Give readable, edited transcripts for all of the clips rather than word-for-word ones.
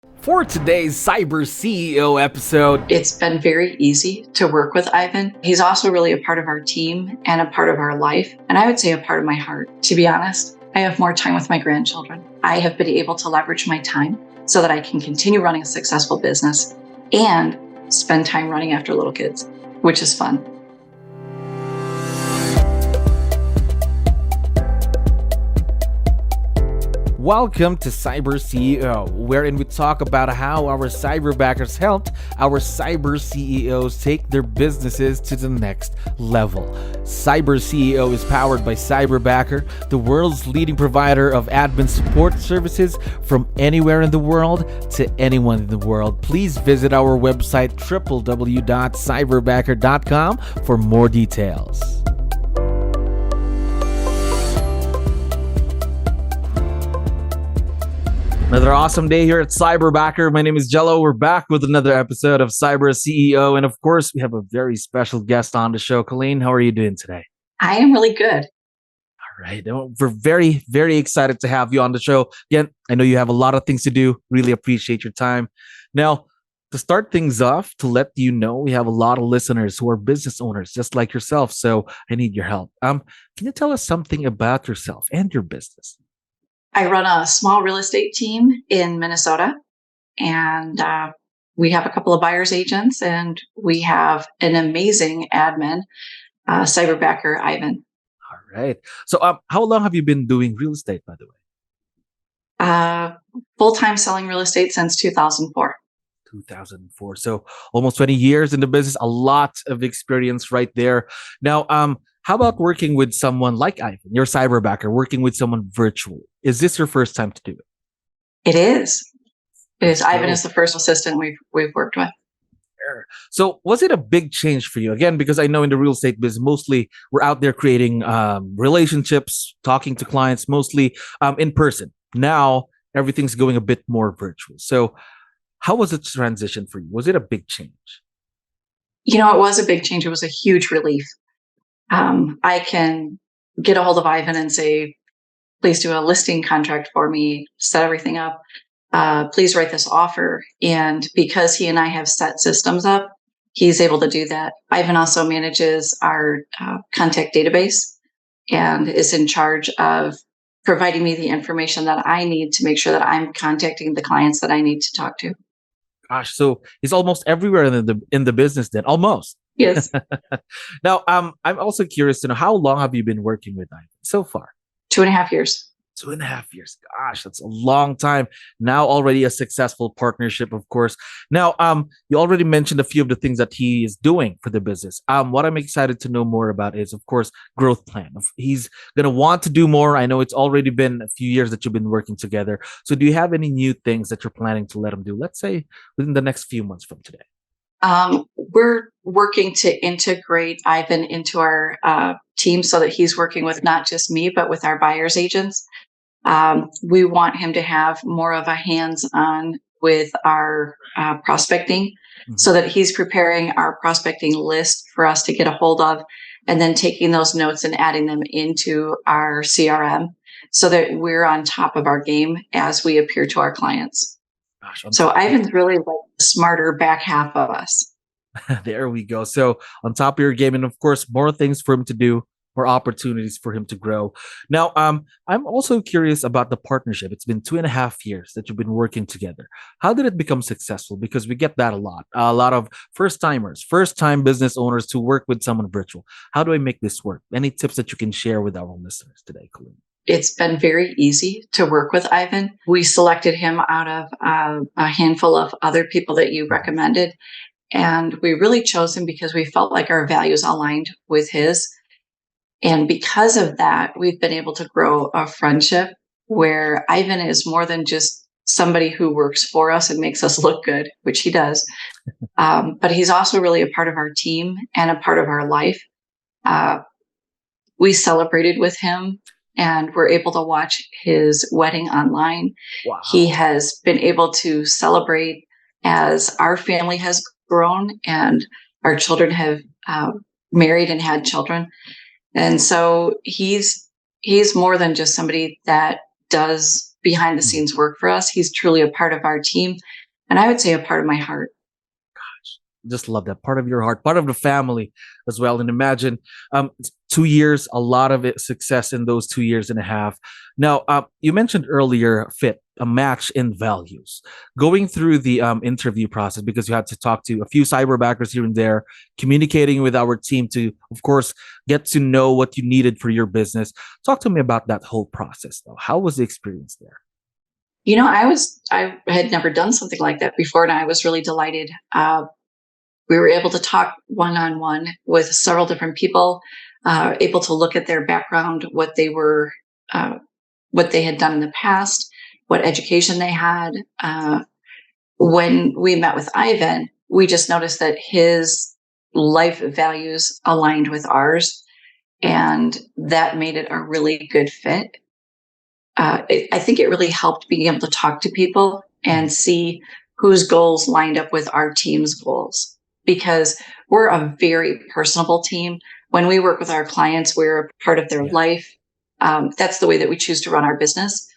For today's Cyber CEO episode, it's been very easy to work with Ivan. He's also really a part of our team and a part of our life, and I would say a part of my heart. To be honest, I have more time with my grandchildren. I have been able to leverage my time so that I can continue running a successful business and spend time running after little kids, which is fun. welcome to Cyber CEO, wherein we talk about how our cyberbackers helped our cyber CEOs take their businesses to the next level. Cyber CEO is powered by Cyberbacker, the world's leading provider of admin support services from anywhere in the world to anyone in the world. Please visit our website www.cyberbacker.com for more details. Another awesome day here at Cyberbacker. My name is Jello. We're back with another episode of Cyber CEO. And of course, we have a very special guest on the show. Colleen, how are you doing today? I am really good. All right. We're very, very excited to have you on the show. Again, I know you have a lot of things to do. Really appreciate your time. Now, to start things off, to let you know, we have a lot of listeners who are business owners, just like yourself. So I need your help. Can you tell us something about yourself and your business? I run a small real estate team in Minnesota, and we have a couple of buyer's agents, and we have an amazing admin, Cyberbacker Ivan. All right. So how long have you been doing real estate, by the way? Full-time selling real estate since 2004. 2004. So almost 20 years in the business, a lot of experience right there. Now, how about working with someone like Ivan, your cyberbacker, working with someone virtually? Is this your first time to do it? It is. It is. Ivan is the first assistant we've worked with. So was it a big change for you? Again, because I know in the real estate business, mostly we're out there creating relationships, talking to clients, mostly in person. Now, everything's going a bit more virtual. So how was the transition for you? Was it a big change? You know, it was a big change. It was a huge relief. I can get a hold of Ivan and say, please do a listing contract for me, set everything up. Please write this offer. And because he and I have set systems up, he's able to do that. Ivan also manages our contact database and is in charge of providing me the information that I need to make sure that I'm contacting the clients that I need to talk to. Gosh, so he's almost everywhere in the business then, almost. Yes. Now, I'm also curious to know, how long have you been working with Ivan so far? 2.5 years. 2.5 years. Gosh, that's a long time. Now already a successful partnership, of course. Now, you already mentioned a few of the things that he is doing for the business. What I'm excited to know more about is, of course, growth plan. He's going to want to do more. I know it's already been a few years that you've been working together. So do you have any new things that you're planning to let him do, let's say, within the next few months from today? We're working to integrate Ivan into our team so that he's working with not just me, but with our buyer's agents. We want him to have more of a hands-on with our prospecting, so that he's preparing our prospecting list for us to get a hold of, and then taking those notes and adding them into our CRM so that we're on top of our game as we appear to our clients. Gosh, so Ivan's really like the smarter back half of us. There we go. So on top of your game, and of course, more things for him to do, more opportunities for him to grow. Now, I'm also curious about the partnership. It's been 2.5 years that you've been working together. How did it become successful? Because we get that a lot of first-timers, first-time business owners to work with someone virtual. How do I make this work? Any tips that you can share with our listeners today, Colleen? It's been very easy to work with Ivan. We selected him out of a handful of other people that you recommended. And we really chose him because we felt like our values aligned with his. And because of that, we've been able to grow a friendship where Ivan is more than just somebody who works for us and makes us look good, which he does. But he's also really a part of our team and a part of our life. We celebrated with him and we're able to watch his wedding online. Wow. He has been able to celebrate as our family has grown and our children have married and had children. And so he's more than just somebody that does behind the scenes work for us. He's truly a part of our team. And I would say a part of my heart. Just love that part of your heart, part of the family as well. And imagine 2 years, a lot of success in those 2 years and a half. Now, you mentioned earlier, fit, a match in values. Going through the interview process, because you had to talk to a few cyberbackers here and there, communicating with our team to, of course, get to know what you needed for your business. Talk to me about that whole process, though. How was the experience there? I had never done something like that before, and I was really delighted. We were able to talk one-on-one with several different people, able to look at their background, what they had done in the past, what education they had. When we met with Ivan, we just noticed that his life values aligned with ours, and that made it a really good fit. I think it really helped being able to talk to people and see whose goals lined up with our team's goals, because we're a very personable team. When we work with our clients, we're a part of their life. That's the way that we choose to run our business.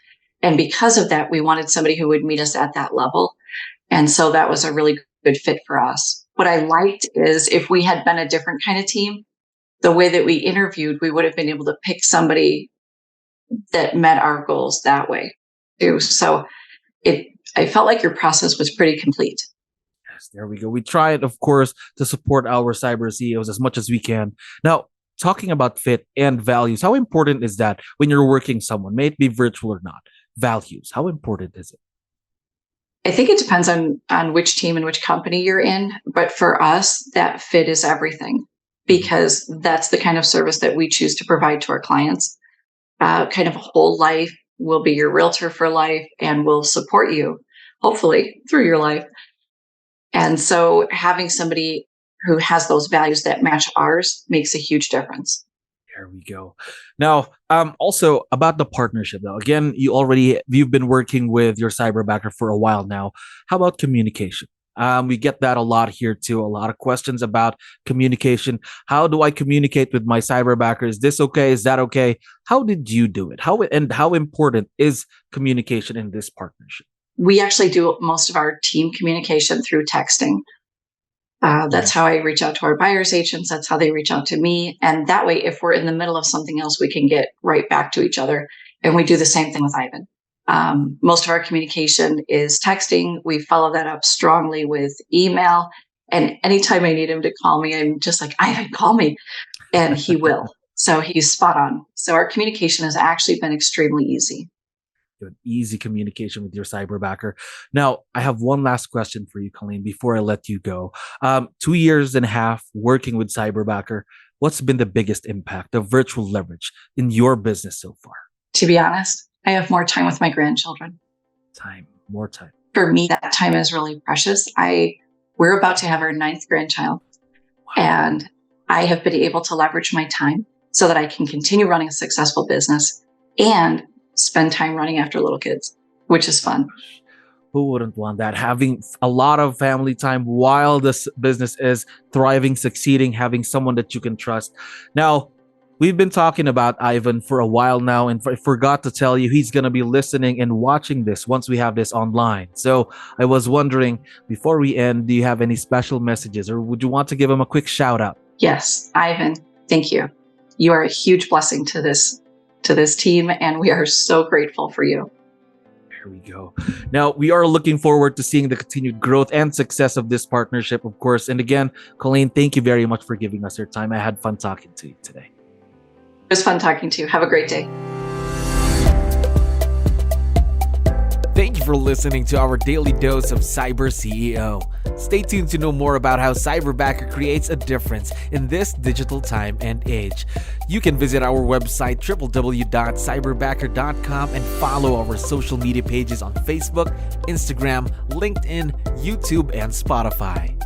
And because of that, we wanted somebody who would meet us at that level. And so that was a really good fit for us. What I liked is if we had been a different kind of team, the way that we interviewed, we would have been able to pick somebody that met our goals that way too. So I felt like your process was pretty complete. Yes, there we go. We tried, of course, to support our cyber CEOs as much as we can. Now, talking about fit and values, how important is that when you're working someone, may it be virtual or not? Values, how important is it? I think it depends on which team and which company you're in. But for us, that fit is everything, because that's the kind of service that we choose to provide to our clients. Kind of a whole life. We'll be your realtor for life, and we'll support you, hopefully, through your life. And so having somebody who has those values that match ours makes a huge difference. There we go. Now, also about the partnership, though. Again, you've been working with your cyberbacker for a while now. How about communication? We get that a lot here too. A lot of questions about communication. How do I communicate with my cyberbacker? Is this okay? Is that okay? How did you do it? How important is communication in this partnership? We actually do most of our team communication through texting. That's how I reach out to our buyer's agents. That's how they reach out to me. And that way, if we're in the middle of something else, we can get right back to each other. And we do the same thing with Ivan. Most of our communication is texting. We follow that up strongly with email. And anytime I need him to call me, I'm just like, Ivan, call me. And he will. So he's spot on. So our communication has actually been extremely easy. Good, easy communication with your cyberbacker. Now, I have one last question for you, Colleen, before I let you go. 2 years and a half working with cyberbacker. What's been the biggest impact of virtual leverage in your business so far? To be honest, I have more time with my grandchildren. More time. For me, that time is really precious. We're about to have our 9th grandchild. Wow. And I have been able to leverage my time so that I can continue running a successful business and spend time running after little kids, which is fun. Who wouldn't want that? Having a lot of family time while this business is thriving, succeeding, having someone that you can trust. Now, we've been talking about Ivan for a while now, and I forgot to tell you, he's going to be listening and watching this once we have this online. So I was wondering, before we end, do you have any special messages, or would you want to give him a quick shout out? Yes, Ivan, thank you. You are a huge blessing to this team, and we are so grateful for you. There we go. Now, we are looking forward to seeing the continued growth and success of this partnership, of course. And again, Colleen, thank you very much for giving us your time. I had fun talking to you today. It was fun talking to you. Have a great day. Thank you for listening to our daily dose of Cyber CEO. Stay tuned to know more about how Cyberbacker creates a difference in this digital time and age. You can visit our website www.cyberbacker.com and follow our social media pages on Facebook, Instagram, LinkedIn, YouTube, and Spotify.